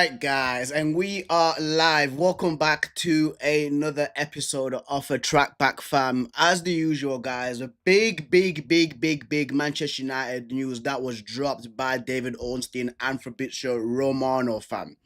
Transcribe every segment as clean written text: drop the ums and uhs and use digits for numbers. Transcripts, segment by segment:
Right, guys, and we are live. Welcome back to another episode of a Track Back fam. As the usual, guys, a big Manchester United news that was dropped by David Ornstein and Fabrizio Romano, fam.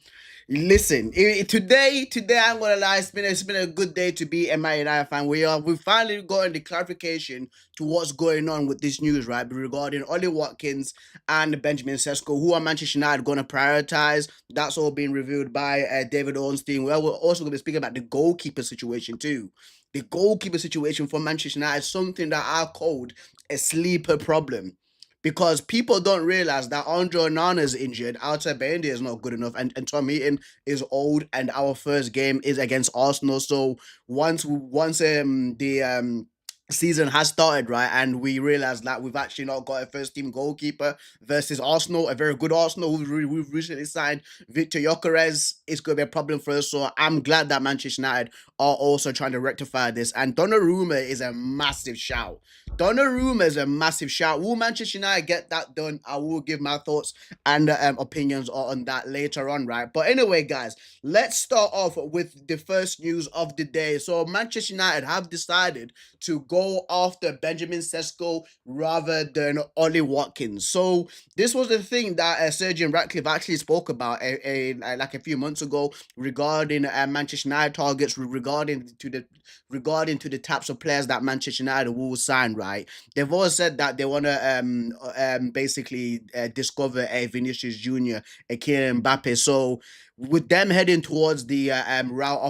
Listen, today I'm gonna lie. It's been a good day to be a Man United fan. We finally gotten the clarification to what's going on with this news, right? Regarding Ollie Watkins and Benjamin Sesko, who are Manchester United going to prioritize. That's all being reviewed by David Ornstein. Well, we're also going to speak about the goalkeeper situation too. The goalkeeper situation for Manchester United is something that I called a sleeper problem because people don't realize that Andre Onana is injured, Alta Bendia is not good enough, and Tom Heaton is old, and our first game is against Arsenal. So once the season has started, right, and we realize that we've actually not got a first team goalkeeper versus Arsenal, a very good Arsenal who've recently signed Victor Gyökeres, it's going to be a problem for us. So I'm glad that Manchester United are also trying to rectify this. And Donnarumma is a massive shout. Donnarumma is a massive shout. Will Manchester United get that done? I will give my thoughts and opinions on that later on, right? But anyway, guys, let's start off with the first news of the day. So Manchester United have decided to go after Benjamin Sesko rather than Ollie Watkins. So this was the thing that Sergeant Ratcliffe actually spoke about like a few months ago regarding Manchester United targets, regarding to the types of players that Manchester United will sign. Right, they've always said that they want to basically discover a Vinicius Junior, a Kylian Mbappe. So with them heading towards the route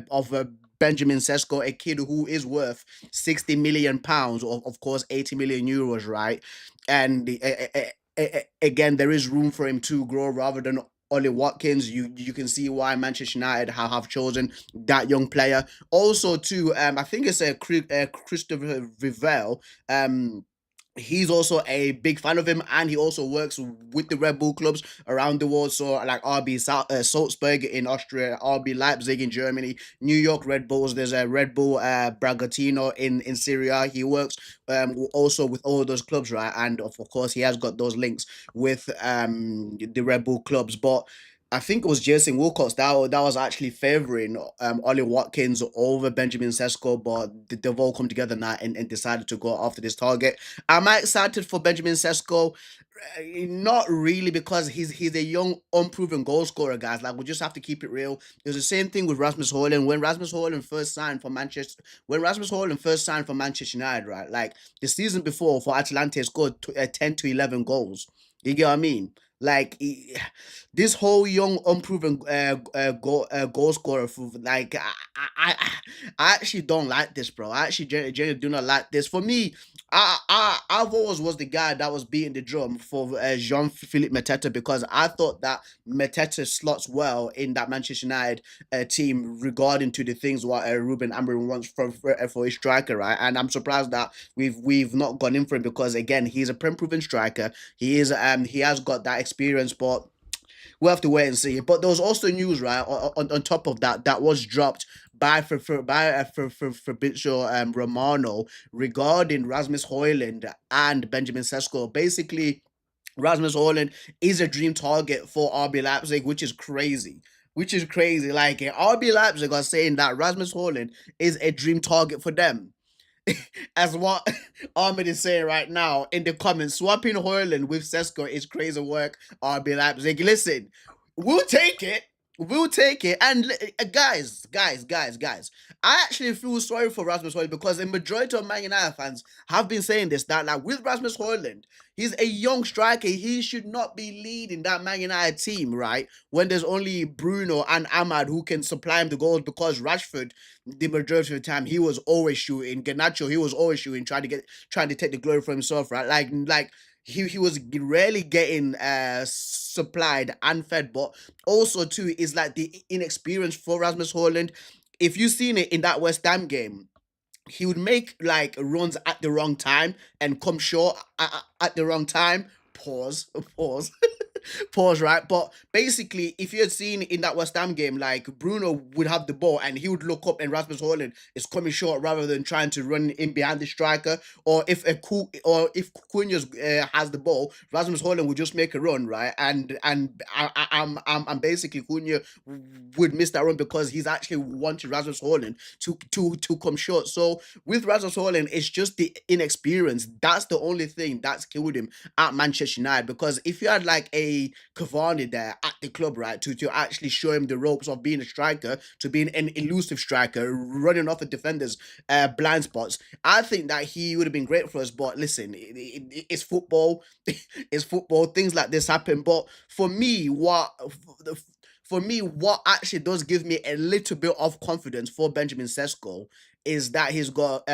of a Benjamin Sesko, a kid who is worth 60 million pounds, or of course 80 million euros, right? And again, there is room for him to grow rather than Ollie Watkins. You can see why Manchester United have chosen that young player. Also, too, I think it's a Christopher Vivell. He's also a big fan of him, and he also works with the Red Bull clubs around the world. So like RB Salzburg in Austria, RB Leipzig in Germany, New York Red Bulls. There's a Red Bull Bragantino in Syria. He works also with all those clubs, right? And of course, he has got those links with the Red Bull clubs. But I think it was Jason Wilcox that was actually favouring Ollie Watkins over Benjamin Sesko, but they've all come together now and decided to go after this target. Am I excited for Benjamin Sesko? Not really, because he's a young, unproven goal scorer, guys. Like, we just have to keep it real. There's the same thing with Rasmus Hojlund. When Rasmus Hojlund first signed for Manchester United, right? Like the season before for Atalanta, he scored 10 to 11 goals. You get what I mean? Like this whole young, unproven goal scorer, like I actually don't like this, bro. I actually genuinely do not like this. For me, I've always was the guy that was beating the drum for Jean-Philippe Mateta, because I thought that Mateta slots well in that Manchester United team regarding to the things what Ruben Amorim wants for his striker, right? And I'm surprised that we've not gone in for him, because again, he's a proven striker. He has got that experience, but we'll have to wait and see. But there was also news, right, on top of that, that was dropped by Fabrizio Romano regarding Rasmus Hojlund and Benjamin Sesko. Basically, Rasmus Hojlund is a dream target for RB Leipzig, which is crazy. Which is crazy. Like RB Leipzig are saying that Rasmus Hojlund is a dream target for them. As what Ahmed is saying right now in the comments, swapping Hoyland with Sesko is crazy work. RB Leipzig. Listen, we'll take it. We'll take it. And guys, I actually feel sorry for Rasmus Hoyland, because the majority of Man United fans have been saying this, that like with Rasmus Hoyland, he's a young striker. He should not be leading that Man United team, right? When there's only Bruno and Ahmad who can supply him the goals, because Rashford, the majority of the time, he was always shooting. Garnacho, he was always shooting, trying to take the glory for himself, right? Like he was rarely getting supplied and fed. But also too is like the inexperience for Rasmus Hojlund. If you've seen it in that West Ham game, he would make like runs at the wrong time and come short at the wrong time. Pause. Pause, right? But basically, if you had seen in that West Ham game, like Bruno would have the ball and he would look up and Rasmus Hojlund is coming short rather than trying to run in behind the striker. Or if Cunha has the ball, Rasmus Hojlund would just make a run, right? And basically Cunha would miss that run because he's actually wanted Rasmus Hojlund to come short. So with Rasmus Hojlund, it's just the inexperience. That's the only thing that's killed him at Manchester United. Because if you had like a Cavani there at the club, right, to actually show him the ropes of being a striker, to being an elusive striker, running off the defenders' blind spots, I think that he would have been great for us. But listen, it's football. It's football. Things like this happen. But for me, what actually does give me a little bit of confidence for Benjamin Sesko is that he's got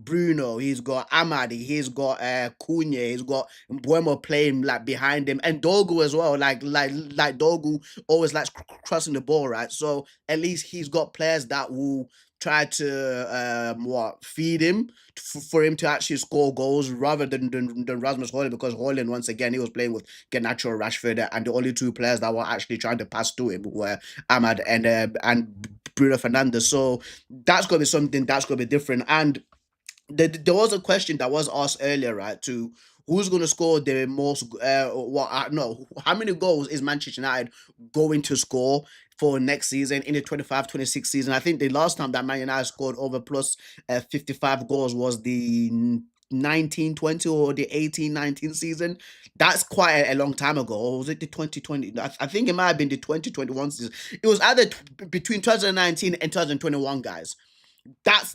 Bruno, he's got Amadi, he's got Cunha, he's got Mbuemo playing like behind him, and Dogu as well. Like Dogu always likes crossing the ball, right? So at least he's got players that will try to feed him for him to actually score goals rather than Rasmus Hojlund, because Hojlund, once again, he was playing with Garnacho and Rashford, and the only two players that were actually trying to pass to him were Ahmad and Bruno Fernandes. So that's gonna be something that's gonna be different. And there was a question that was asked earlier, right? To who's going to score the most? No, how many goals is Manchester United going to score for next season in the 25-26 season? I think the last time that Man United scored over plus 55 goals was the 1920 or the 18-19 season. That's quite a long time ago. Or was it the 2020? I think it might have been the 2021 season. It was either between 2019 and 2021, guys. That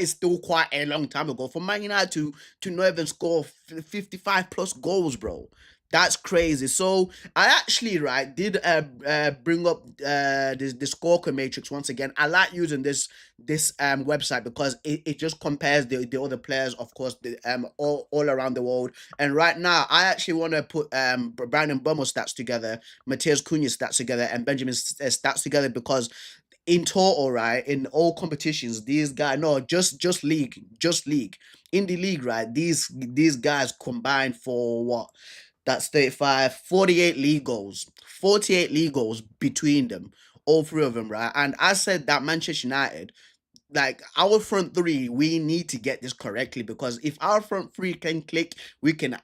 is still quite a long time ago for Man United to not even score 55 plus goals, bro. That's crazy. So I actually did bring up the scorecard matrix once again. I like using this website because it just compares the other players, of course, all around the world. And right now I actually want to put Brandon Bummel stats together, Mateus Cunha stats together, and Benjamin's stats together, because in total, right, in all competitions, these guys, no, just league. In the league, right, these guys combined for what? That's 35, 48 league goals. 48 league goals between them, all three of them, right? And I said that Manchester United, like our front three, we need to get this correctly, because if our front three can click, we can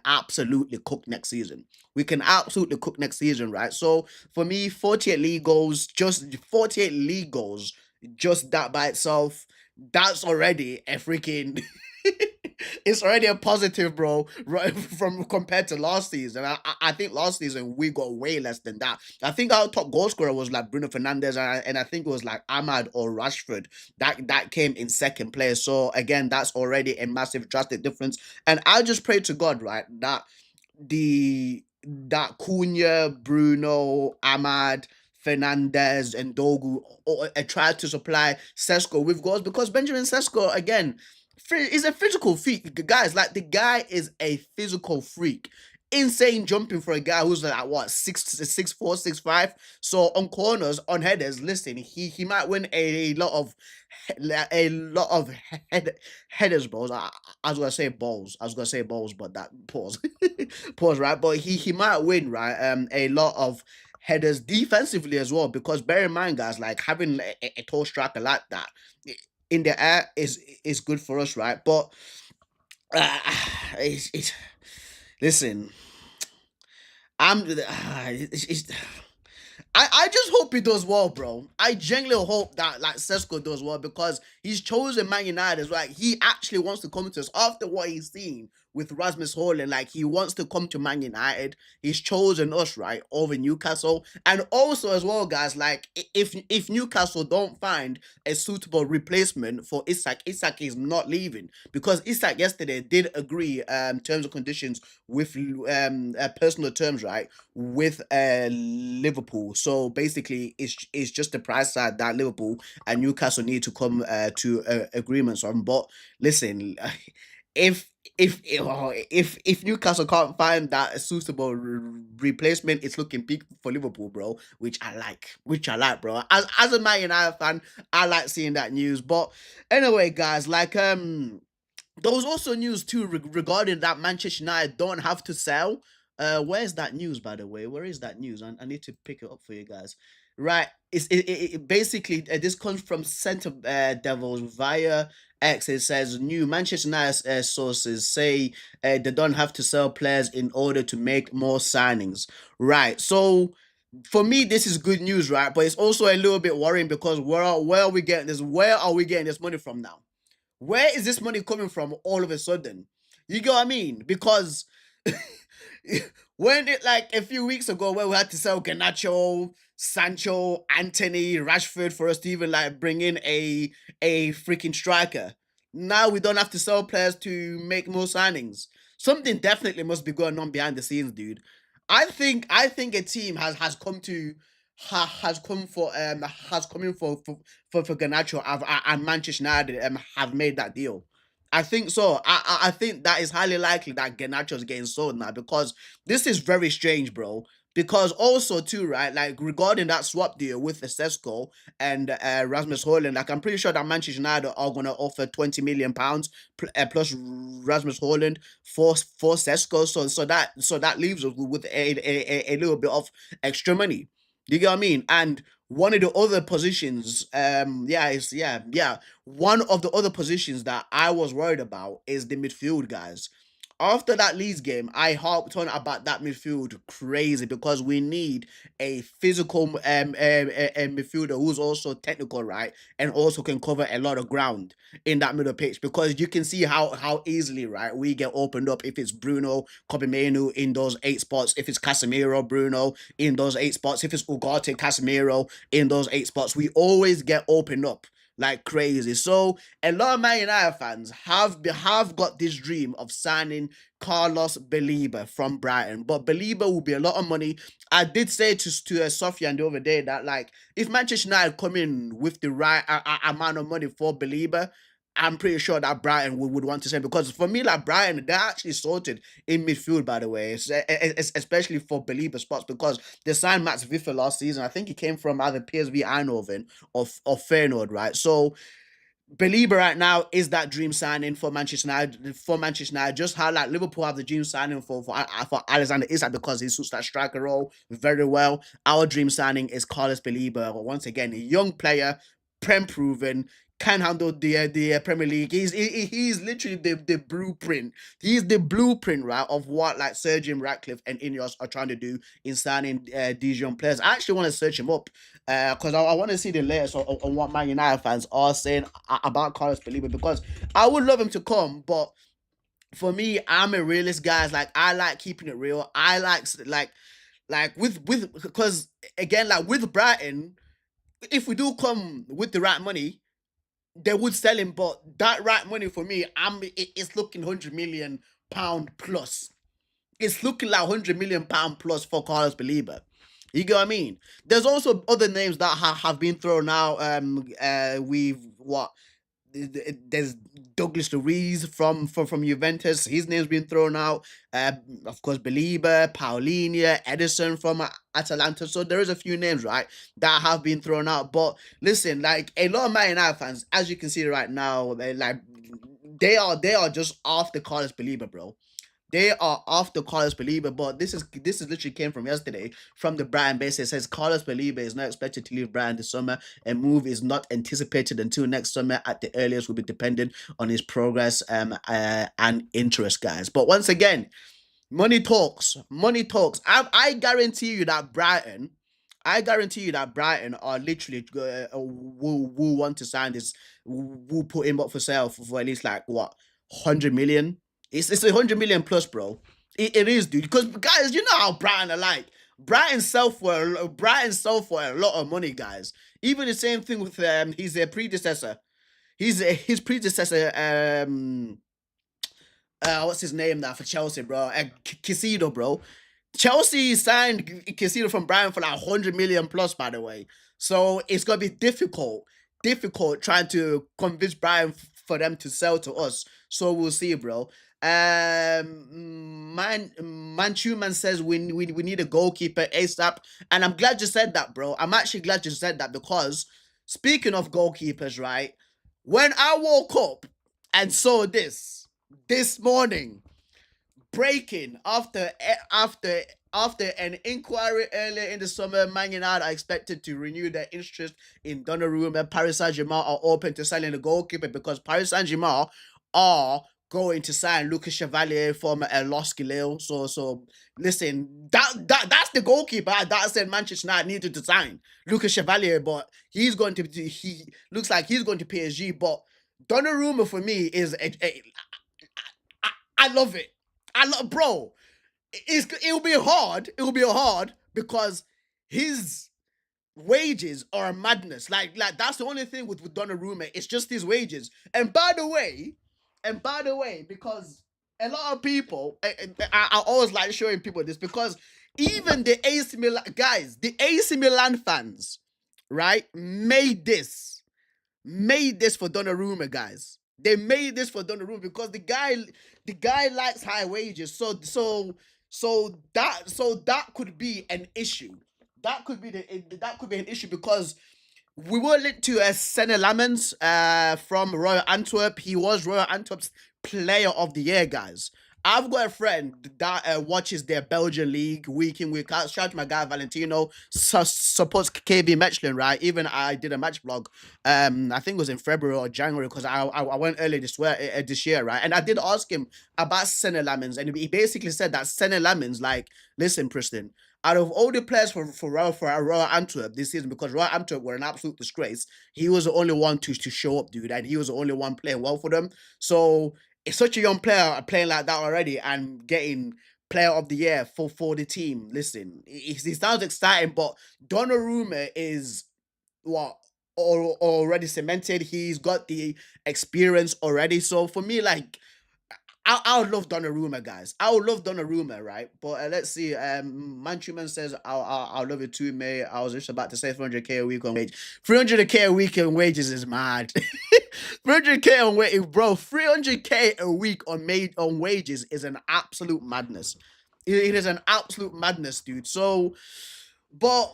absolutely cook next season. We can absolutely cook next season, right? So for me, 48 league goals, just 48 league goals, just that by itself, that's already a freaking it's already a positive, bro, right, from compared to last season. I think last season we got way less than that. I think our top goal scorer was like Bruno Fernandes, and I think it was like Ahmad or Rashford that came in second place. So again, that's already a massive drastic difference. And I just pray to God, right, that Cunha, Bruno, Ahmad, Fernandez, and Dogu tried to supply Sesko with goals, because Benjamin Sesko, again, is a physical freak. Guys, like the guy is a physical freak. Insane jumping for a guy who's like what, 6'4", 6'5". So on corners, on headers, listen, he might win a lot of headers, balls. I was gonna say balls. I was gonna say balls, but that pause. Pause, right? But he might win, right? A lot of headers defensively as well, because bear in mind, guys, like having a tall striker like that in the air is good for us, right? But uh, it's listen, it's, I just hope he does well, bro. I genuinely hope that like Sesko does well, because he's chosen Man United. Like he actually wants to come to us after what he's seen with Rasmus Hojlund. Like he wants to come to Man United. He's chosen us, right, over Newcastle. And also as well, guys, like if Newcastle don't find a suitable replacement for Isak is not leaving, because Isak yesterday did agree terms and conditions with personal terms, right, with Liverpool. So basically, it's just the price side that Liverpool and Newcastle need to come to agreements on. But listen, if if Newcastle can't find that suitable replacement, it's looking big for Liverpool, bro. Which I like, bro. As a Man United fan, I like seeing that news. But anyway, guys, like there was also news too regarding that Manchester United don't have to sell Where's that news, by the way? Where is that news? I need to pick it up for you guys. Right, basically this comes from Centre Devils via X. It says new Manchester United sources say they don't have to sell players in order to make more signings. Right, so for me, this is good news, right? But it's also a little bit worrying because where are we getting this? Where are we getting this money from now? Where is this money coming from all of a sudden? You get what I mean? Because when it like a few weeks ago where we had to sell Garnacho, Sancho, Anthony, Rashford for us to even like bring in a freaking striker. Now we don't have to sell players to make more signings. Something definitely must be going on behind the scenes, dude. I think a team has come to has come for has come in for Garnacho and Manchester United have made that deal. I think so. I think that is highly likely that Garnacho is getting sold now because this is very strange, bro. Because also too, right? Like regarding that swap deal with the Sesko and Rasmus Hojlund, like I'm pretty sure that Manchester United are gonna offer £20 million plus Rasmus Hojlund for Sesko. So that leaves us with a little bit of extra money. You get what I mean? And one of the other positions, one of the other positions that I was worried about is the midfield, guys. After that Leeds game, I harped on about that midfield crazy because we need a physical midfielder who's also technical, right, and also can cover a lot of ground in that middle pitch because you can see how easily, right, we get opened up if it's Bruno Copimenu in those 8 spots, if it's Casemiro Bruno in those 8 spots, if it's Ugarte Casemiro in those 8 spots, we always get opened up like crazy. So a lot of Man United fans have got this dream of signing Carlos Belliba from Brighton, but Belliba will be a lot of money. I did say to Sofian the other day that like if Manchester United come in with the right amount of money for Belliba, I'm pretty sure that Brighton would want to send because for me, like Brighton, they're actually sorted in midfield, by the way, especially for Belieber spots because they signed Max Viffer last season. I think he came from either PSV Eindhoven or Feyenoord, right? So Belieber right now is that dream signing for Manchester United. For Manchester United, just how like Liverpool have the dream signing for Alexander Isak because he suits that striker role very well. Our dream signing is Carlos Belieber. Once again, a young player, prem proven, can handle the Premier League. He's literally the blueprint. He's the blueprint, right, of what like Sir Jim Ratcliffe and Ineos are trying to do in signing these young players. I actually want to search him up because I want to see the latest on what Man United fans are saying about Carlos Belieber because I would love him to come, but for me, I'm a realist, guys. Like I like keeping it real. I like with because again, like with Brighton, if we do come with the right money, they would sell him. But that right money for me, it's looking £100 million plus. It's looking like £100 million plus for Carlos Belieber. You get what I mean? There's also other names that have been thrown out. We've what there's Douglas Luiz from Juventus. His name's been thrown out. Of course, Belieber, Paulinho, Edison from Atalanta. So there is a few names, right, that have been thrown out. But listen, like a lot of Man United fans, as you can see right now, they are just off the Carlos Belieber, bro. They are after Carlos Belieber, but this is literally came from yesterday from the Brighton base. It says Carlos Belieber is not expected to leave Brighton this summer. A move is not anticipated until next summer at the earliest. Will be dependent on his progress and interest, guys. But once again, money talks. Money talks. I guarantee you that Brighton. I guarantee you that Brighton are literally will want to sign this. Will put him up for sale for at least like what 100 million. It's 100 million plus, bro. It is, dude. Because guys, you know how Brighton are like. Brighton sell for a lot of money, guys. Even the same thing with his predecessor. His predecessor what's his name now for Chelsea, bro? Casido, bro. Chelsea signed Casido from Brighton for like 100 million plus, by the way. So it's gonna be difficult trying to convince Brighton for them to sell to us. So we'll see, bro. Manchuman says we need a goalkeeper ASAP, and I'm glad you said that, bro. I'm actually glad you said that because speaking of goalkeepers, right? When I woke up and saw this morning, breaking after an inquiry earlier in the summer, Man United are expected to renew their interest in Donnarumma. Paris Saint-Germain are open to selling the goalkeeper because Paris Saint-Germain are going to sign Lucas Chevalier from Losk Lille. So listen, that's the goalkeeper that said Manchester United needed to sign Lucas Chevalier, but he looks like he's going to PSG. But Donnarumma for me is I love it. I love, bro. It'll be hard. It'll be hard because his wages are a madness. Like that's the only thing with Donnarumma. It's just his wages. And by the way, because a lot of people, I always like showing people this because even the AC Milan guys, the AC Milan fans, right, made this for Donnarumma, guys. They made this for Donnarumma because the guy likes high wages. So that could be an issue. That could be an issue because we were linked to Senne Lammens from Royal Antwerp. He was Royal Antwerp's player of the year, guys. I've got a friend that watches their Belgian league week in, week out. Shout out to my guy Valentino, supports KB Mechlin, right? Even I did a match vlog, I think it was in February or January because I went early this year, right? And I did ask him about Senne Lammens, and he basically said that Senne Lammens, like, listen, Preston, out of all the players for Royal Antwerp this season, because Royal Antwerp were an absolute disgrace, he was the only one to show up, dude, and he was the only one playing well for them. So it's such a young player playing like that already and getting player of the year for the team. Listen, it sounds exciting, but Donnarumma is what already cemented. He's got the experience already. So for me, like, I would love Donnarumma, guys. I would love Donnarumma, right? But let's see. Manchuman says, I'll love it too, mate. I was just about to say 300k a week on wage. 300k a week on wages is mad. 300k on wage, bro. 300k a week on wages is an absolute madness. It is an absolute madness, dude. So, but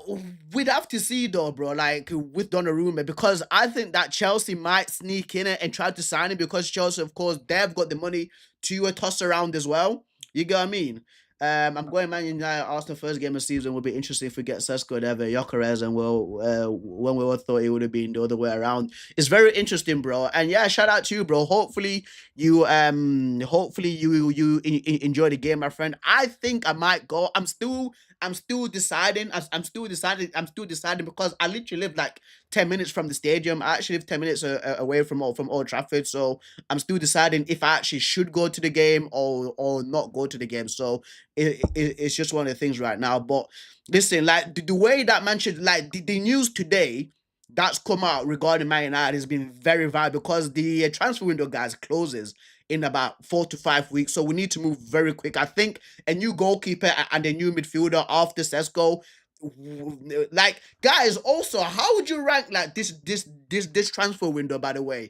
we'd have to see though, bro, like with Donnarumma, because I think that Chelsea might sneak in it and try to sign him because Chelsea, of course, they've got the money to toss around as well. You get what I mean? I'm going Man United. Arsenal first game of the season will be interesting if we get Sesko and ever Gyökeres, and when we all thought it would have been the other way around. It's very interesting, bro. And yeah, shout out to you, bro. Hopefully you enjoy the game, my friend. I think I might go. I'm still deciding. I'm still deciding because I literally live like 10 minutes from the stadium. I actually live 10 minutes away from Old Trafford. So I'm still deciding if I actually should go to the game or not go to the game. So it's just one of the things right now. But listen, like the way that Manchester, like the news today that's come out regarding Man United has been very vital because the transfer window, guys, closes in about 4 to 5 weeks. So we need to move very quick. I think a new goalkeeper and a new midfielder after Sesko. Like, guys, also, how would you rank like this transfer window, by the way?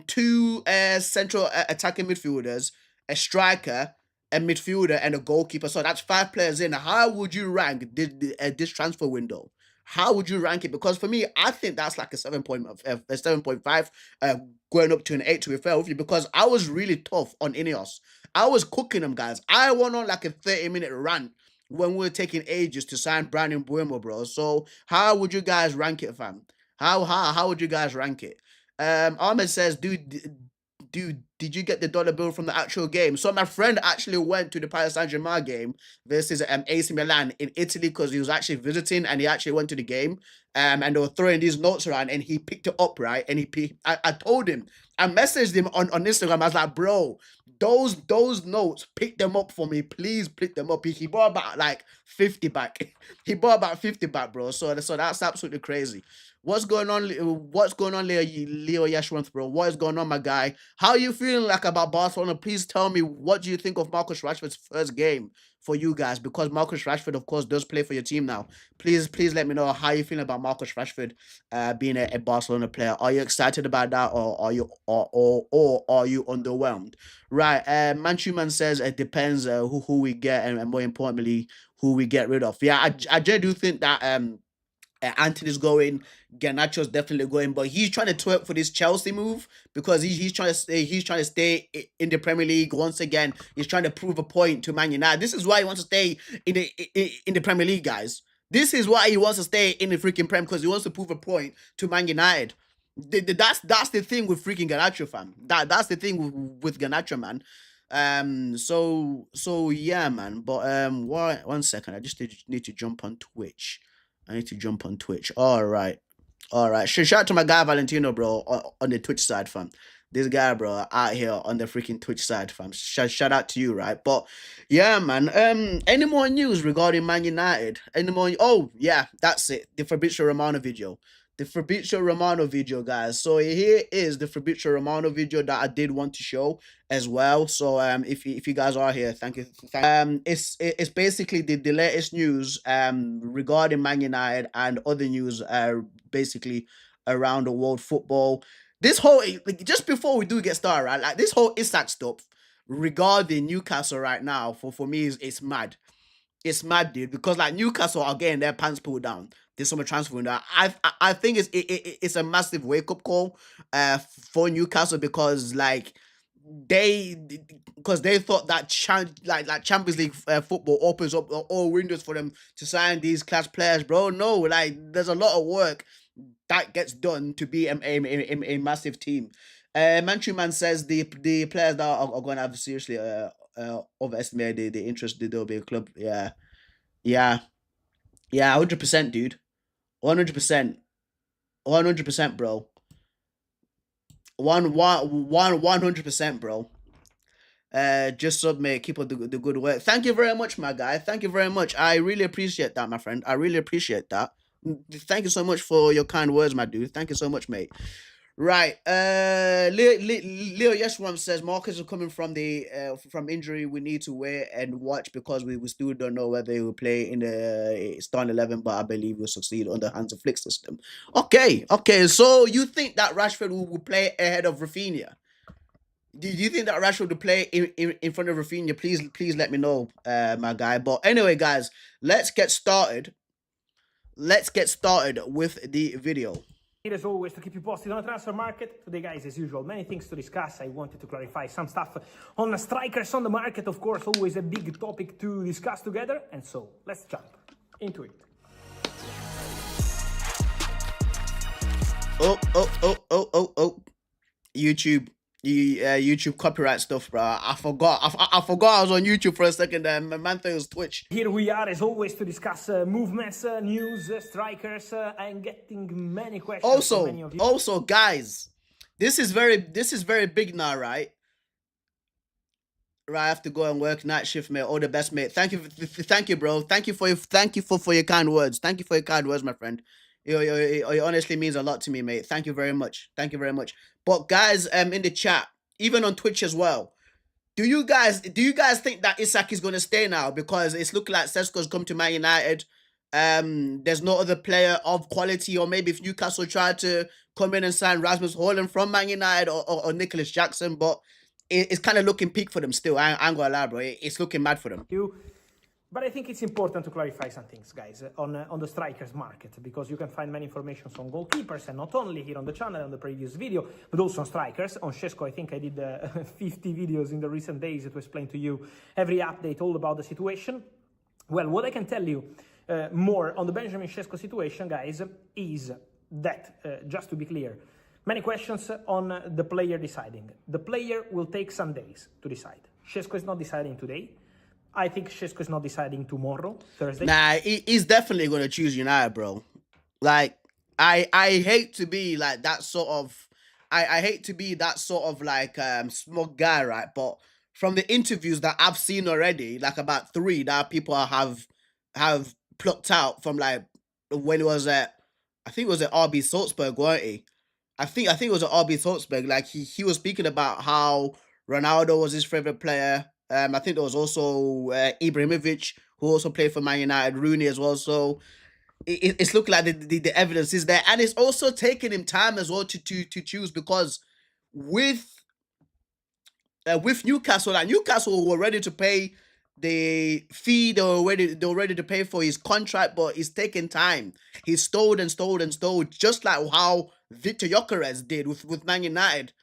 Two central attacking midfielders, a striker, a midfielder, and a goalkeeper. So that's 5 players in. How would you rank this transfer window? How would you rank it? Because for me, I think that's like a 7.5, going up to an 8 to be fair with you, because I was really tough on Ineos. I was cooking them, guys. I went on like a 30-minute rant when we were taking ages to sign Brandon Buemo, bro. So how would you guys rank it, fam? How would you guys rank it? Ahmed says, dude, did you get the dollar bill from the actual game? So my friend actually went to the Paris Saint-Germain game versus AC Milan in Italy because he was actually visiting and he actually went to the game. And they were throwing these notes around and he picked it up, right? And I told him, I messaged him on Instagram. I was like, bro, those notes, pick them up for me. Please pick them up. He bought about like 50 back. He bought about 50 back, bro. So that's absolutely crazy. What's going on? What's going on, Leo Yashwanth, bro? What is going on, my guy? How are you feeling like about Barcelona? Please tell me, what do you think of Marcus Rashford's first game for you guys? Because Marcus Rashford, of course, does play for your team now. Please let me know how you feeling about Marcus Rashford being a Barcelona player. Are you excited about that, or are you are you underwhelmed? Right. Manchuman says it depends who we get and more importantly who we get rid of. Yeah, I do think that Anthony's going, Garnacho's definitely going, but he's trying to twerk for this Chelsea move because he's trying to stay in the Premier League once again. He's trying to prove a point to Man United. This is why he wants to stay in the Premier League, guys. This is why he wants to stay in the freaking Prem, because he wants to prove a point to Man United. That's the thing with freaking Garnacho, fam. That's the thing with Garnacho, man. So yeah, man. But one second, I just need to jump on Twitch. All right. Shout out to my guy Valentino, bro, on the Twitch side, fam. This guy, bro, out here on the freaking Twitch side, fam. Shout out to you, right? But yeah, man. Any more news regarding Man United? Any more? Oh, yeah, that's it. The Fabrizio Romano video. Guys. So here is the Fabrizio Romano video that I did want to show as well. So if you guys are here, thank you. It's basically the latest news regarding Man United and other news basically around the world football. This whole, like, just before we do get started, right? Like, this whole Isak stuff regarding Newcastle right now for me is it's mad. It's mad, dude, because like Newcastle are getting their pants pulled down this summer transfer window. I think it's a massive wake up call for Newcastle, because like they thought that Champions League football opens up all windows for them to sign these class players, bro. No, like there's a lot of work that gets done to be a massive team. Manchu Man says the players that are going to have seriously overestimated the interest there'll be a club. Yeah, 100%, dude. 100%, bro. 100%, bro. Just submit. Keep up the good work. Thank you very much, my guy. Thank you very much. I really appreciate that, my friend. I really appreciate that. Thank you so much for your kind words, my dude. Thank you so much, mate. Right. Leo Yeshwam says Marcus is coming from from injury. We need to wait and watch because we still don't know whether he will play in the starting 11, but I believe we'll succeed on the Hansi Flick system. Okay. So you think that Rashford will play ahead of Rafinha? Do you think that Rashford will play in front of Rafinha? Please let me know, my guy. But anyway, guys, let's get started. Let's get started with the video. As always, to keep you posted on the transfer market. Today, guys, as usual, many things to discuss. I wanted to clarify some stuff on the strikers on the market. Of course, always a big topic to discuss together. And so, let's jump into it. Oh. YouTube copyright stuff, bro. I forgot I was on YouTube for a second. My man thought it was Twitch. Here we are, as always, to discuss movements, news, strikers. I'm getting many questions from many of you. Also, guys, this is very big now, right? Right, I have to go and work night shift, mate. All the best, mate. Thank you, bro. Thank you for your kind words. Thank you for your kind words, my friend. It honestly means a lot to me, mate. Thank you very much. But guys, in the chat, even on Twitch as well, do you guys think that Isak is going to stay now? Because it's looking like Sesko's come to Man United. There's no other player of quality, or maybe if Newcastle tried to come in and sign Rasmus Hojlund from Man United or Nicholas Jackson, but it's kind of looking peak for them still. I ain't gonna lie, bro. It's looking mad for them. But I think it's important to clarify some things, guys, on the strikers market, because you can find many information on goalkeepers, and not only here on the channel on the previous video, but also on strikers. On Sesko, I think I did 50 videos in the recent days to explain to you every update all about the situation. Well, what I can tell you more on the Benjamin Sesko situation, guys, is that, just to be clear, many questions on the player deciding. The player will take some days to decide. Sesko is not deciding today. I think Sesko is not deciding tomorrow, Thursday. Nah, he's definitely going to choose United, bro. Like, I hate to be like that sort of... I hate to be that sort of like smug guy, right? But from the interviews that I've seen already, like about 3 that people have plucked out from, like, when it was at... I think it was at RB Salzburg, weren't he? I think it was at RB Salzburg. Like, he was speaking about how Ronaldo was his favorite player. I think there was also Ibrahimovic, who also played for Man United, Rooney as well. So it's looking like the evidence is there, and it's also taking him time as well to choose, because with Newcastle, like Newcastle were ready to pay the fee they're ready to pay for his contract, but it's taking time. He's stalled and stalled and stalled, just like how Victor Gyökeres did with Man United.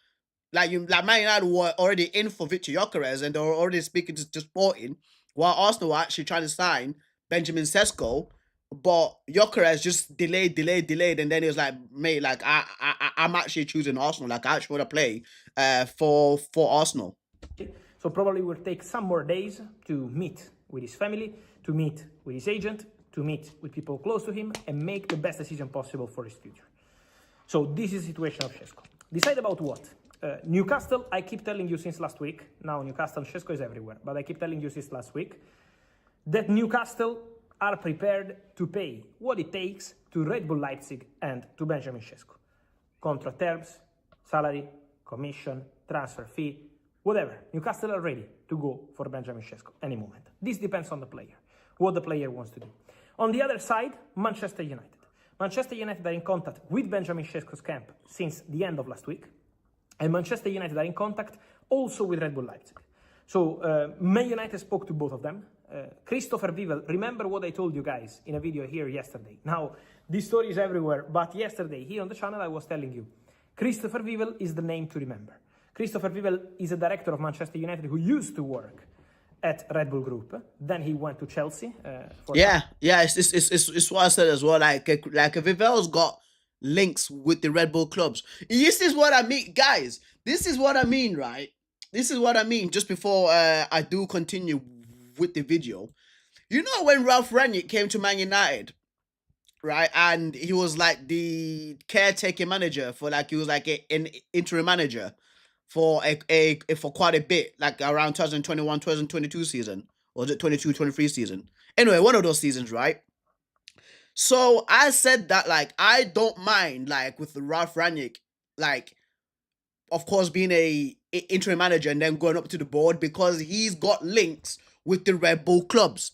Like Man United were already in for Victor Gyökeres, and they were already speaking to Sporting, while Arsenal were actually trying to sign Benjamin Sesko. But Gyökeres just delayed, and then he was like, "Mate, like I'm actually choosing Arsenal. Like I actually want to play for Arsenal." So probably will take some more days to meet with his family, to meet with his agent, to meet with people close to him, and make the best decision possible for his future. So this is the situation of Sesko. Decide about what? Newcastle, I keep telling you since last week, now Newcastle and Sesko is everywhere, but I keep telling you since last week, that Newcastle are prepared to pay what it takes to Red Bull Leipzig and to Benjamin Sesko. Contract terms, salary, commission, transfer fee, whatever. Newcastle are ready to go for Benjamin Sesko any moment. This depends on the player, what the player wants to do. On the other side, Manchester United. Manchester United are in contact with Benjamin Sesko's camp since the end of last week. And Manchester United are in contact also with Red Bull Leipzig. So Man United spoke to both of them. Christopher Vivel, remember what I told you guys in a video here yesterday. Now, this story is everywhere, but yesterday here on the channel I was telling you, Christopher Vivel is the name to remember. Christopher Vivel is a director of Manchester United who used to work at Red Bull Group. Then he went to Chelsea. It's what I said as well. Like Vivel's got links with the Red Bull clubs. This is what I mean, guys. This is what I mean, right? This is what I mean. Just before I do continue with the video, you know when Ralph Rangnick came to Man United, right? And he was like the caretaker manager for he was like an interim manager for for quite a bit, like around 2021, 2022 season, or was it 22, 23 season? Anyway, one of those seasons, right? So I said that like I don't mind like with the Ralph Rangnick, like of course being a interim manager and then going up to the board because he's got links with the Red Bull clubs.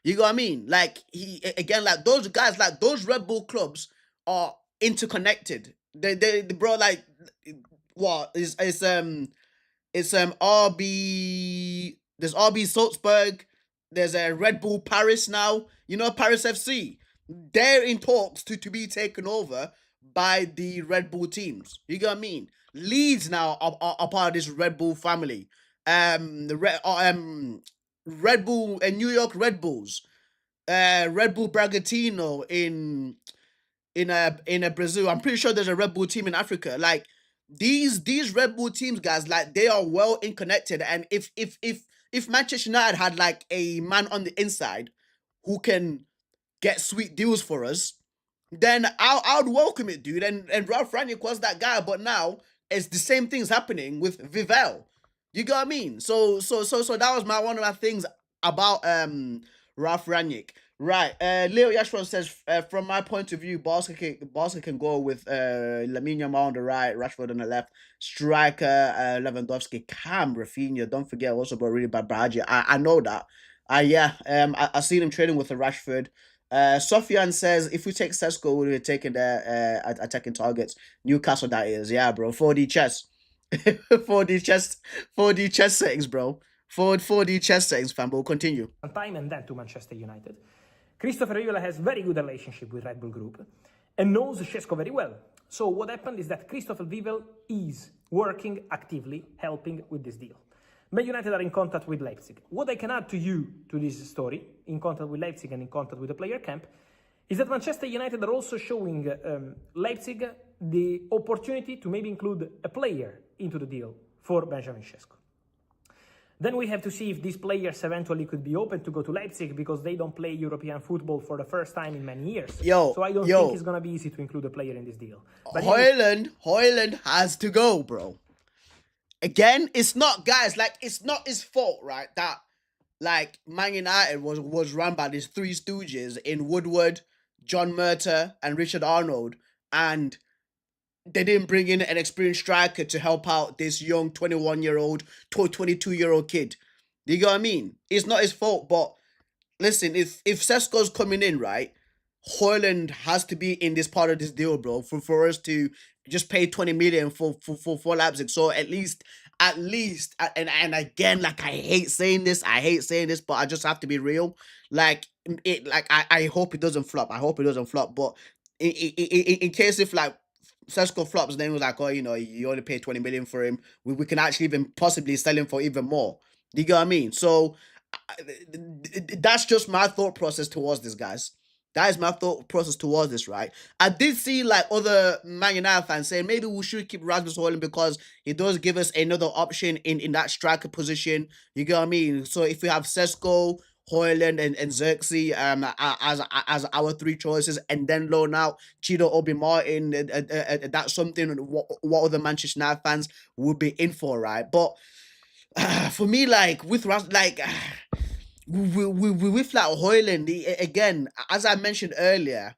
You know what I mean? Like he again, like those guys, like those Red Bull clubs are interconnected. They bro, like what is it's RB. There's RB Salzburg. There's a Red Bull Paris now. You know Paris FC. They're in talks to be taken over by the Red Bull teams. You get what I mean? Leeds now are part of this Red Bull family. Red Bull and New York Red Bulls. Red Bull Bragantino in a Brazil. I'm pretty sure there's a Red Bull team in Africa. Like these Red Bull teams, guys, like they are well in connected. And if Manchester United had like a man on the inside who can get sweet deals for us, then I would welcome it, dude. And Ralph Rangnick was that guy, but now it's the same things happening with Vivel. You got what I mean? So that was one of my things about Ralph Rangnick. Right. Leo Yashro says, from my point of view, Barca can go with Lamine Yamal on the right, Rashford on the left, striker Lewandowski, Cam, Rafinha. Don't forget also about really bad Braji. I know that. I seen him training with the Rashford. Sofian says, if we take Sesko, we'll be taking their attacking targets. Newcastle, that is. Yeah, bro. 4D chess. 4D chess settings, bro. 4D chess settings, fam. But we'll continue. Time and then to Manchester United. Christopher Viola has very good relationship with Red Bull Group and knows Sesko very well. So what happened is that Christopher Vivel is working actively, helping with this deal. Man United are in contact with Leipzig. What I can add to you to this story, in contact with Leipzig and in contact with the player camp, is that Manchester United are also showing Leipzig the opportunity to maybe include a player into the deal for Benjamin Sesko. Then we have to see if these players eventually could be open to go to Leipzig because they don't play European football for the first time in many years. So I don't think it's going to be easy to include a player in this deal. But Hojlund has to go, bro. Again, it's not, guys, like, it's not his fault, right, that, like, Man United was run by these three stooges in Woodward, John Murta, and Richard Arnold, and they didn't bring in an experienced striker to help out this young 21-year-old, 22-year-old kid. You know what I mean? It's not his fault, but listen, if Sesko's coming in, right, Hojlund has to be in this part of this deal, bro, for us to just pay 20 million for Leipzig. So at least at least, and again, like I hate saying this, but I just have to be real. Like I hope it doesn't flop. I hope it doesn't flop. But in case if like Sesko flops, then it was like, oh, you only pay 20 million for him. We can actually even possibly sell him for even more. Do you get what I mean? So that's just my thought process towards this, guys. That is my thought process towards this, right? I did see like other Man United fans saying maybe we should keep Rasmus Hojlund because he does give us another option in that striker position. You get what I mean? So if we have Sesko, Hojlund, and Xerxes as our three choices, and then loan out Chido Obi Martin, that's something what other Manchester United fans would be in for, right? But for me, like with with like Hojlund, again, as I mentioned earlier,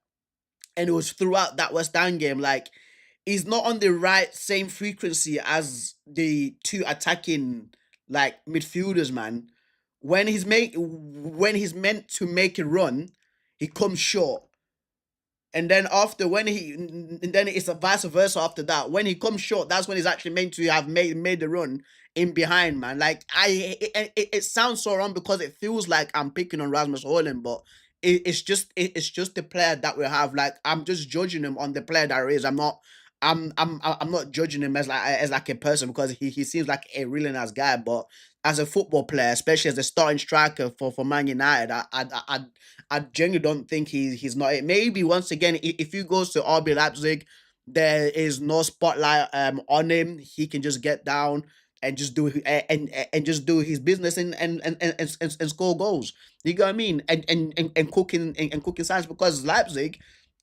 and it was throughout that West Ham game, like he's not on the right same frequency as the two attacking like midfielders, man. When he's meant to make a run, he comes short. And then after and then it's a vice versa after that. When he comes short, that's when he's actually meant to have made the run in behind, man. Like it sounds so wrong because it feels like I'm picking on Rasmus Hojlund, but it's just the player that we have. Like I'm just judging him on the player that he is. I'm not judging him as like a person because he seems like a really nice guy, but as a football player, especially as a starting striker for Man United, I genuinely don't think he's not it. Maybe once again, if he goes to RB Leipzig, there is no spotlight on him. He can just get down and just do and just do his business and score goals. You know what I mean? And cooking and cooking science because Leipzig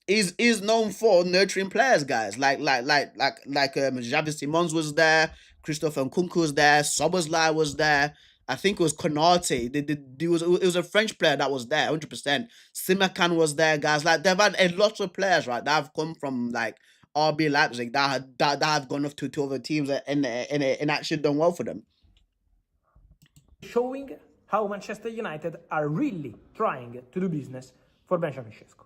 is known for nurturing players, guys. Javi Simons was there, Christopher Nkunku was there, Soboslai was there. I think it was Konate. It was a French player that was there, 100%. Simakan was there, guys. Like they've had a lot of players, right, that have come from like RB Leipzig that have gone off to other teams and actually done well for them. Showing how Manchester United are really trying to do business for Benjamin Sesko.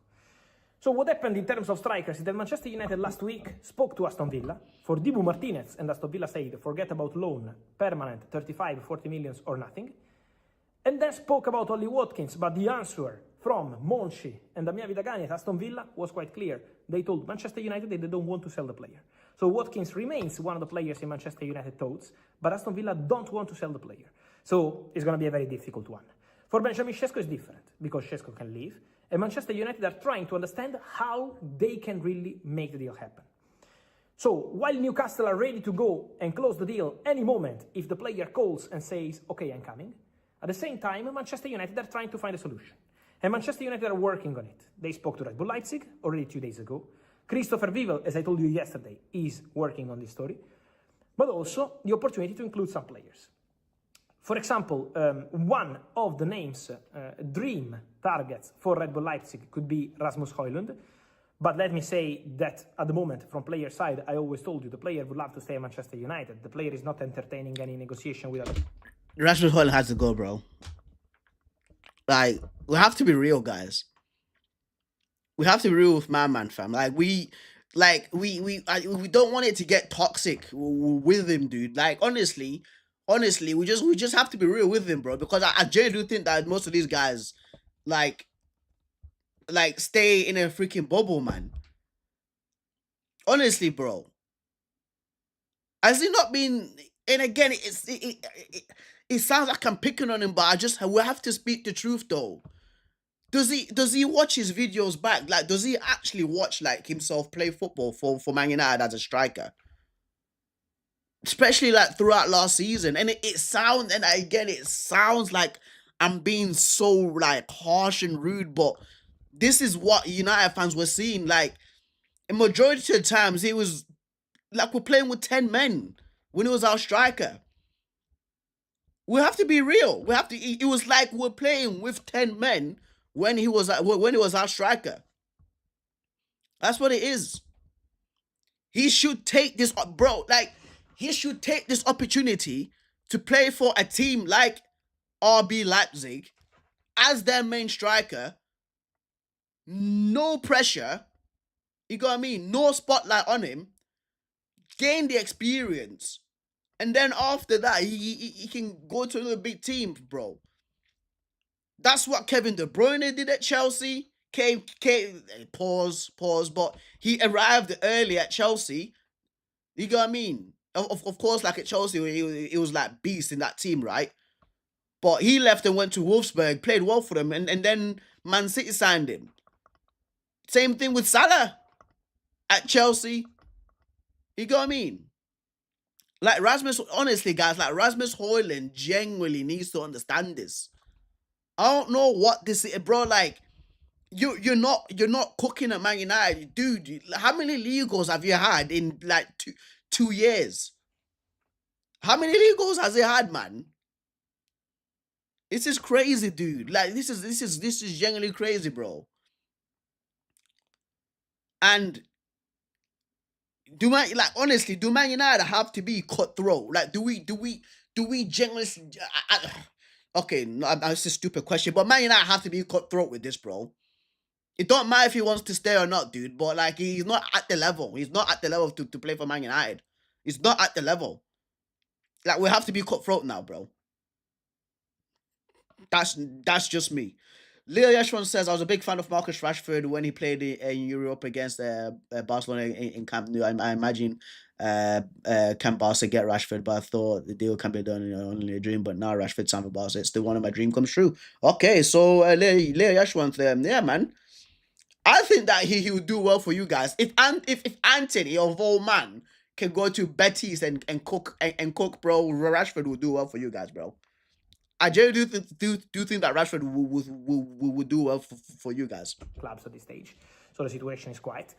So what happened in terms of strikers is that Manchester United last week spoke to Aston Villa for Dibu Martinez, and Aston Villa said, forget about loan, permanent, 35, 40 millions or nothing. And then spoke about Ollie Watkins, but the answer from Monchi and Damien Vidagani at Aston Villa was quite clear. They told Manchester United that they don't want to sell the player. So Watkins remains one of the players in Manchester United thoughts, but Aston Villa don't want to sell the player. So it's going to be a very difficult one. For Benjamin Sesko is different, because Sesko can leave, and Manchester United are trying to understand how they can really make the deal happen. So while Newcastle are ready to go and close the deal any moment if the player calls and says, okay, I'm coming, at the same time, Manchester United are trying to find a solution. And Manchester United are working on it. They spoke to Red Bull Leipzig already 2 days ago. Christopher Vivel, as I told you yesterday, is working on this story. But also the opportunity to include some players. For example, one of the names, dream targets for Red Bull Leipzig could be Rasmus Hojlund. But let me say that at the moment, from player side, I always told you the player would love to stay at Manchester United. The player is not entertaining any negotiation with other. Rasmus Hojlund has to go, bro. Like, we have to be real, guys. We have to be real with man, fam. Like, we don't want it to get toxic with him, dude. Like, honestly, we just have to be real with him, bro. Because I genuinely do think that most of these guys, like stay in a freaking bubble, man. Honestly, bro. Has he not been? And again, it sounds like I'm picking on him, but we have to speak the truth, though. Does he watch his videos back? Like, does he actually watch like himself play football for Man United as a striker? Especially like throughout last season, and it sounds like I'm being so like harsh and rude, but this is what United fans were seeing. Like, a majority of the times, it was like we're playing with 10 men when it was our striker. We have to be real. It was like we're playing with 10 men when he was our striker. That's what it is. He should take this, bro. Like, he should take this opportunity to play for a team like RB Leipzig as their main striker. No pressure. You got what I mean? No spotlight on him. Gain the experience And then after that, he can go to another big team, bro. That's what Kevin De Bruyne did at Chelsea. Pause, but he arrived early at Chelsea. You know what I mean? Of course, like at Chelsea, he was like beast in that team, right? But he left and went to Wolfsburg, played well for them, and then Man City signed him. Same thing with Salah at Chelsea. You know what I mean? Like Rasmus, honestly, guys, like Rasmus Hojlund genuinely needs to understand this. I don't know what this is, bro. Like, you're not cooking at Man United, dude. How many league goals have you had in like 2 years? How many league goals has he had, man? This is crazy, dude. Like, this is genuinely crazy, bro. And do Man United have to be cutthroat? Like, do we genuinely? Okay, no, that's a stupid question, but Man United have to be cutthroat with this, bro. It don't matter if he wants to stay or not, dude. But like, he's not at the level. He's not at the level to play for Man United. He's not at the level. Like, we have to be cutthroat now, bro. That's just me. Leo Yeshwan says, I was a big fan of Marcus Rashford when he played in Europe against Barcelona in Camp Nou. I imagine can Barca get Rashford, but I thought the deal can be done only a dream. But now Rashford signed for Barca. It's still one of my dream comes true. Okay, so Leo Yeshwan, yeah, man. I think that he would do well for you guys. If Anthony of all man can go to Betis and cook, bro, Rashford will do well for you guys, bro. I genuinely do think that Rashford will do well for you guys. Clubs at this stage, so the situation is quiet.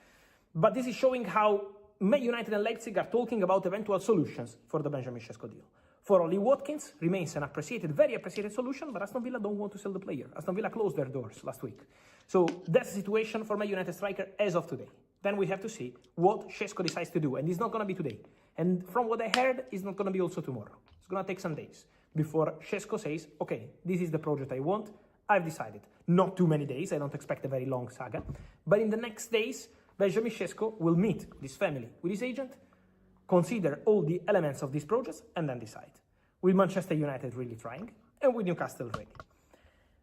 But this is showing how Man United and Leipzig are talking about eventual solutions for the Benjamin Sesko deal. For Oli Watkins, remains an very appreciated solution, but Aston Villa don't want to sell the player. Aston Villa closed their doors last week. So that's the situation for Man United striker as of today. Then we have to see what Sesko decides to do, and it's not going to be today. And from what I heard, it's not going to be also tomorrow. It's going to take some days before Sesko says, okay, this is the project I want, I've decided. Not too many days, I don't expect a very long saga. But in the next days, Benjamin Sesko will meet this family with his agent, consider all the elements of this project, and then decide. With Manchester United really trying, and with Newcastle ready.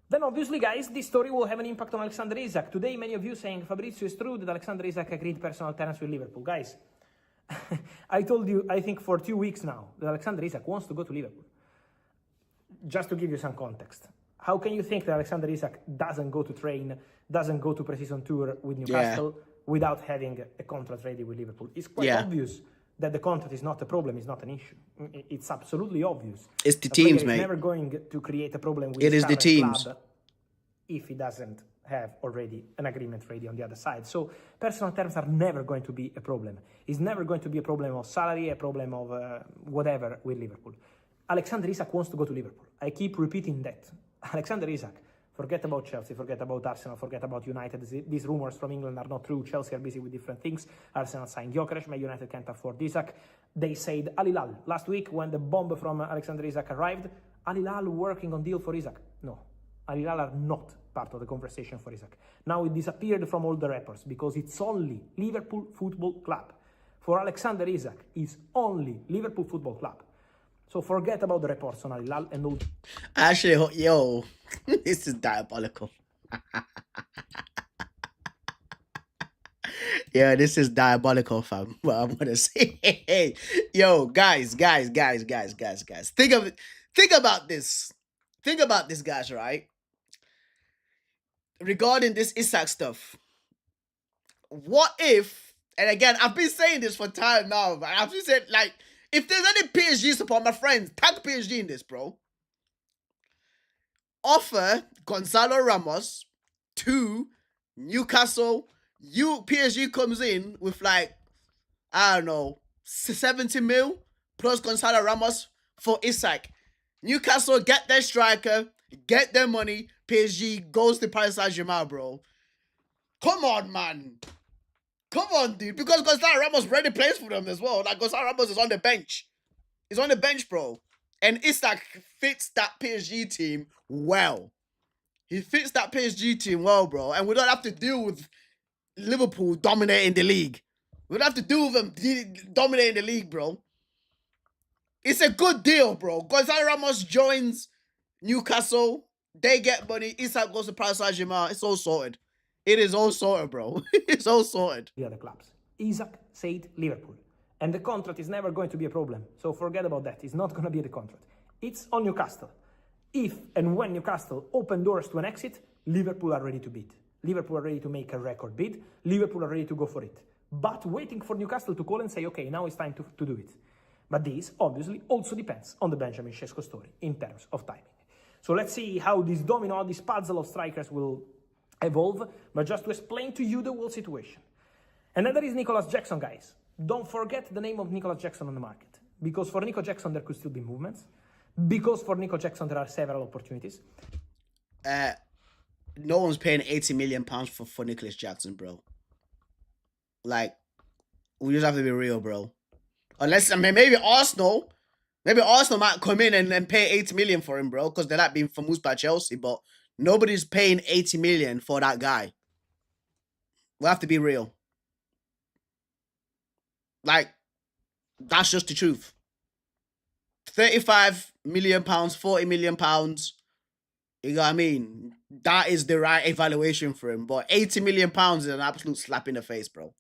Then obviously, guys, this story will have an impact on Alexander Isak. Today, many of you saying, Fabrizio, is true that Alexander Isak agreed personal terms with Liverpool. Guys, I told you, I think for 2 weeks now, that Alexander Isak wants to go to Liverpool. Just to give you some context. How can you think that Alexander Isak doesn't go to train, doesn't go to pre-season tour with Newcastle without having a contract ready with Liverpool? It's quite obvious that the contract is not a problem, is not an issue. It's absolutely obvious. It's the teams, mate. He's never going to create a problem with his current teams club if he doesn't have already an agreement ready on the other side. So personal terms are never going to be a problem. It's never going to be a problem of salary, a problem of whatever with Liverpool. Alexander Isak wants to go to Liverpool. I keep repeating that. Alexander Isak, forget about Chelsea, forget about Arsenal, forget about United. These rumors from England are not true. Chelsea are busy with different things. Arsenal signed Gyökeres, Man United can't afford Isak. They said Al Hilal. Last week, when the bomb from Alexander Isak arrived, Al Hilal working on deal for Isak. No, Al Hilal are not part of the conversation for Isak. Now it disappeared from all the reports because it's only Liverpool Football Club. For Alexander Isak, it's only Liverpool Football Club. So forget about the reports on Al Hilal and all. Actually, yo, this is diabolical. Yeah, this is diabolical, fam. What I'm gonna say. Yo, guys. Think about this. Think about this, guys, right? Regarding this Isak stuff. What if, and again, I've been saying this for time now, but I've been saying, like, if there's any PSG support, my friends, tag PSG in this, bro. Offer Gonzalo Ramos to Newcastle. PSG comes in with like, I don't know, 70 mil plus Gonzalo Ramos for Isak. Newcastle get their striker, get their money. PSG goes to Paris Saint-Germain, bro. Come on, man. Come on, dude. Because Gonzalo Ramos already plays for them as well. Like, Gonzalo Ramos is on the bench. He's on the bench, bro. And Isak fits that PSG team well. He fits that PSG team well, bro. And we don't have to deal with Liverpool dominating the league. We don't have to deal with them dominating the league, bro. It's a good deal, bro. Gonzalo Ramos joins Newcastle. They get money. Isak goes to Paris Saint-Germain. It's all sorted. It is all sorted, bro. It's all sorted. The other clubs. Isak said Liverpool. And the contract is never going to be a problem. So forget about that. It's not going to be the contract. It's on Newcastle. If and when Newcastle open doors to an exit, Liverpool are ready to bid. Liverpool are ready to make a record bid. Liverpool are ready to go for it. But waiting for Newcastle to call and say, okay, now it's time to do it. But this obviously also depends on the Benjamin Sesko story in terms of timing. So let's see how this domino, this puzzle of strikers will evolve. But just to explain to you the whole situation. And then there is Nicholas Jackson, guys. Don't forget the name of Nicholas Jackson on the market. Because for Nico Jackson, there could still be movements. Because for Nico Jackson, there are several opportunities. No one's paying £80 million for Nicholas Jackson, bro. Like, we just have to be real, bro. Unless, I mean, maybe Arsenal might come in and pay 80 million for him, bro, because they're not being famous by Chelsea, but nobody's paying 80 million for that guy. We have to be real. Like, that's just the truth. 35 million pounds, 40 million pounds. You know what I mean? That is the right evaluation for him. But 80 million pounds is an absolute slap in the face, bro.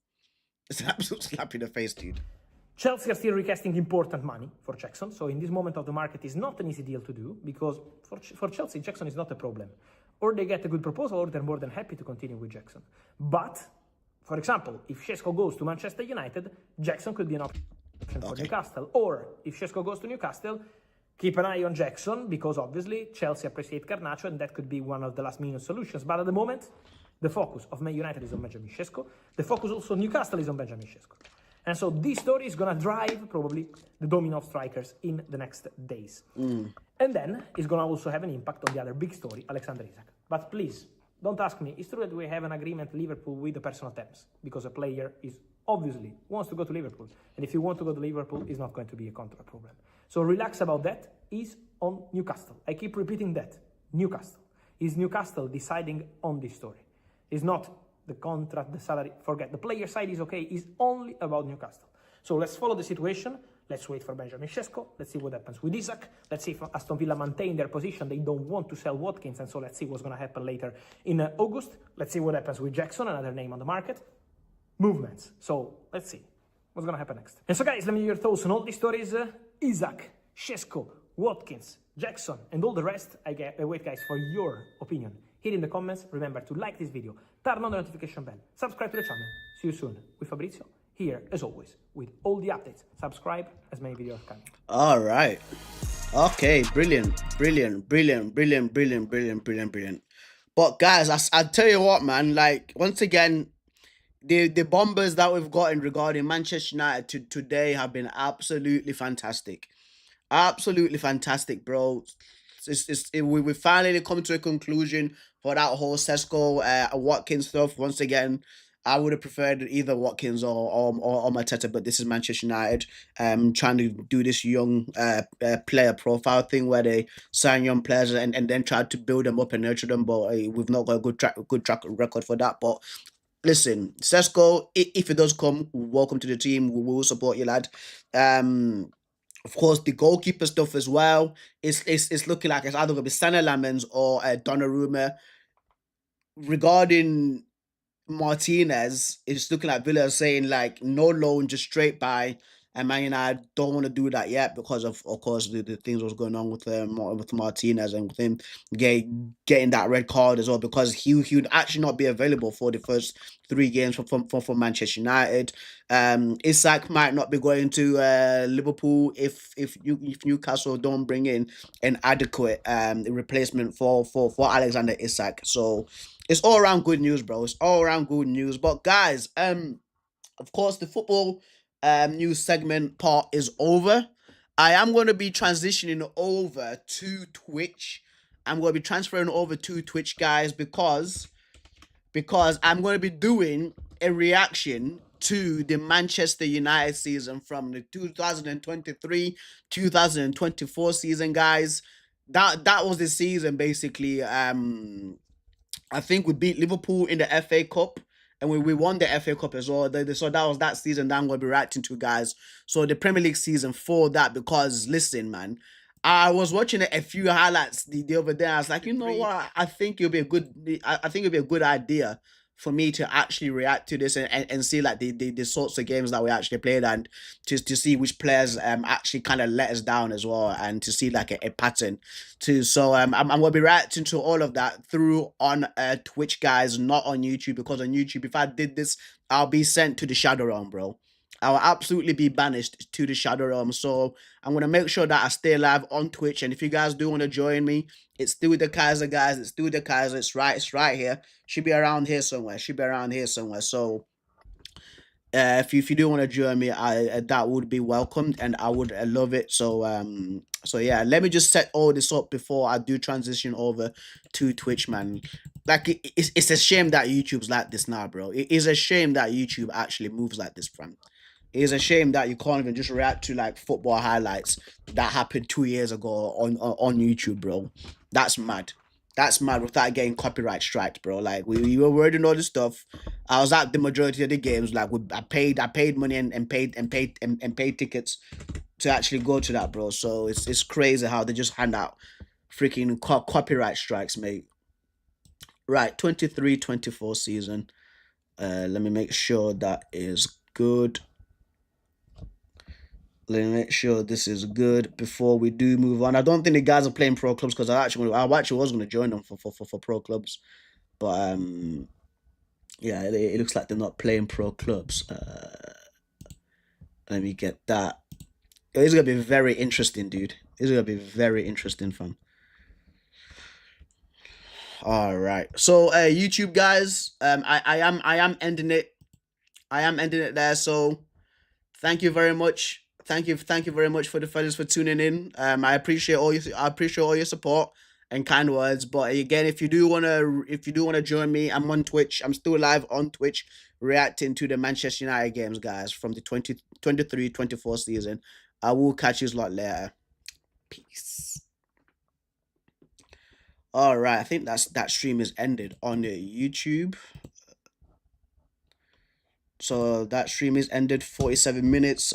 It's an absolute slap in the face, dude. Chelsea are still requesting important money for Jackson. So in this moment of the market, it's not an easy deal to do because for Chelsea, Jackson is not a problem. Or they get a good proposal or they're more than happy to continue with Jackson. But, for example, if Sesko goes to Manchester United, Jackson could be an option for Newcastle. Or if Sesko goes to Newcastle, keep an eye on Jackson because obviously Chelsea appreciate Garnacho and that could be one of the last minute solutions. But at the moment, the focus of Man United is on Benjamin Sesko. The focus also on Newcastle is on Benjamin Sesko. And so this story is going to drive probably the domino of strikers in the next days. And then it's going to also have an impact on the other big story, Alexander Isak. But please, don't ask me. It's true that we have an agreement Liverpool with the personal terms because a player is obviously wants to go to Liverpool. And if you want to go to Liverpool, it's not going to be a contract problem. So relax about that. Is on Newcastle. I keep repeating that. Newcastle. Is Newcastle deciding on this story? It's not the contract, the salary. Forget. The player side is okay. It's only about Newcastle. So let's follow the situation. Let's wait for Benjamin Sesko. Let's see what happens with Isak. Let's see if Aston Villa maintain their position. They don't want to sell Watkins. And so let's see what's going to happen later in August. Let's see what happens with Jackson, another name on the market. Movements. So let's see what's going to happen next. And so guys, let me know your thoughts on all these stories. Isak, Sesko, Watkins, Jackson, and all the rest. I wait, guys, for your opinion here in the comments. Remember to like this video, turn on the notification bell, subscribe to the channel. See you soon with Fabrizio, here as always, with all the updates. Subscribe as many videos coming. All right. Okay, brilliant. But guys, I tell you what, man, like, once again, the bombers that we've gotten regarding Manchester United today have been absolutely fantastic. Absolutely fantastic, bro. We finally come to a conclusion for that whole Sesko Watkins stuff. Once again, I would have preferred either Watkins or Mateta, but this is Manchester United trying to do this young player profile thing where they sign young players and then try to build them up and nurture them. But we've not got a good track record for that. But listen, Sesko, if it does come, welcome to the team. We will support you, lad. Of course, the goalkeeper stuff as well. It's looking like it's either going to be Sané Lamens or Donnarumma. Regarding Martinez, it's looking like Villa is saying like no loan, just straight buy. And Man United don't want to do that yet because of course the things was going on with Martinez and with him getting that red card as well, because he would actually not be available for the first 3 games for Manchester United. Isak might not be going to Liverpool if Newcastle don't bring in an adequate replacement for Alexander Isak. So it's all around good news, bro. It's all around good news. But guys, of course, the football news segment part is over. I am going to be transitioning over to Twitch. I'm going to be transferring over to Twitch, guys, because I'm going to be doing a reaction to the Manchester United season from the 2023-2024 season, guys. That was the season, basically. I think we beat Liverpool in the FA Cup. and we won the FA Cup as well. So that was that season that I'm going to be reacting to, guys. So the Premier League season for that, because listen, man, I was watching a few highlights the other day. I was like, you know what? I think it'll be a good. I think it'll be a good idea for me to actually react to this and see like the sorts of games that we actually played, and to see which players actually kind of let us down as well, and to see like a pattern too. So I'm gonna be reacting to all of that through on Twitch, guys, not on YouTube, because on YouTube, if I did this, I'll be sent to the Shadow Realm, bro. I'll absolutely be banished to the Shadow Realm. So I'm gonna make sure that I stay live on Twitch. And if you guys do want to join me, it's still the Kaiser, guys. It's still the Kaiser. It's right here. Should be around here somewhere. Should be around here somewhere. So if you do want to join me, I that would be welcomed, and I would love it. So yeah, let me just set all this up before I do transition over to Twitch, man. Like it's a shame that YouTube's like this now, bro. It is a shame that YouTube actually moves like this, fam. It is a shame that you can't even just react to like football highlights that happened 2 years ago on YouTube, bro. That's mad. That's mad without getting copyright strikes, bro. Like we were wording all this stuff. I was at the majority of the games. Like I paid money and paid tickets to actually go to that, bro. So it's crazy how they just hand out freaking copyright strikes, mate. Right, 23-24 season. Let me make sure that is good. Let me make sure this is good before we do move on. I don't think the guys are playing pro clubs, because I actually was going to join them for pro clubs, but yeah, it looks like they're not playing pro clubs. Let me get that. It's gonna be very interesting, dude. It's gonna be very interesting, fam. All right, so YouTube guys, I am ending it. I am ending it there. So thank you very much. Thank you very much for the fellas for tuning in. I appreciate all your support and kind words. But again, if you do wanna join me, I'm on Twitch. I'm still live on Twitch reacting to the Manchester United games, guys, from the 2023-24 season. I will catch you a lot later. Peace. All right, I think that stream is ended on YouTube. So that stream is ended 47 minutes.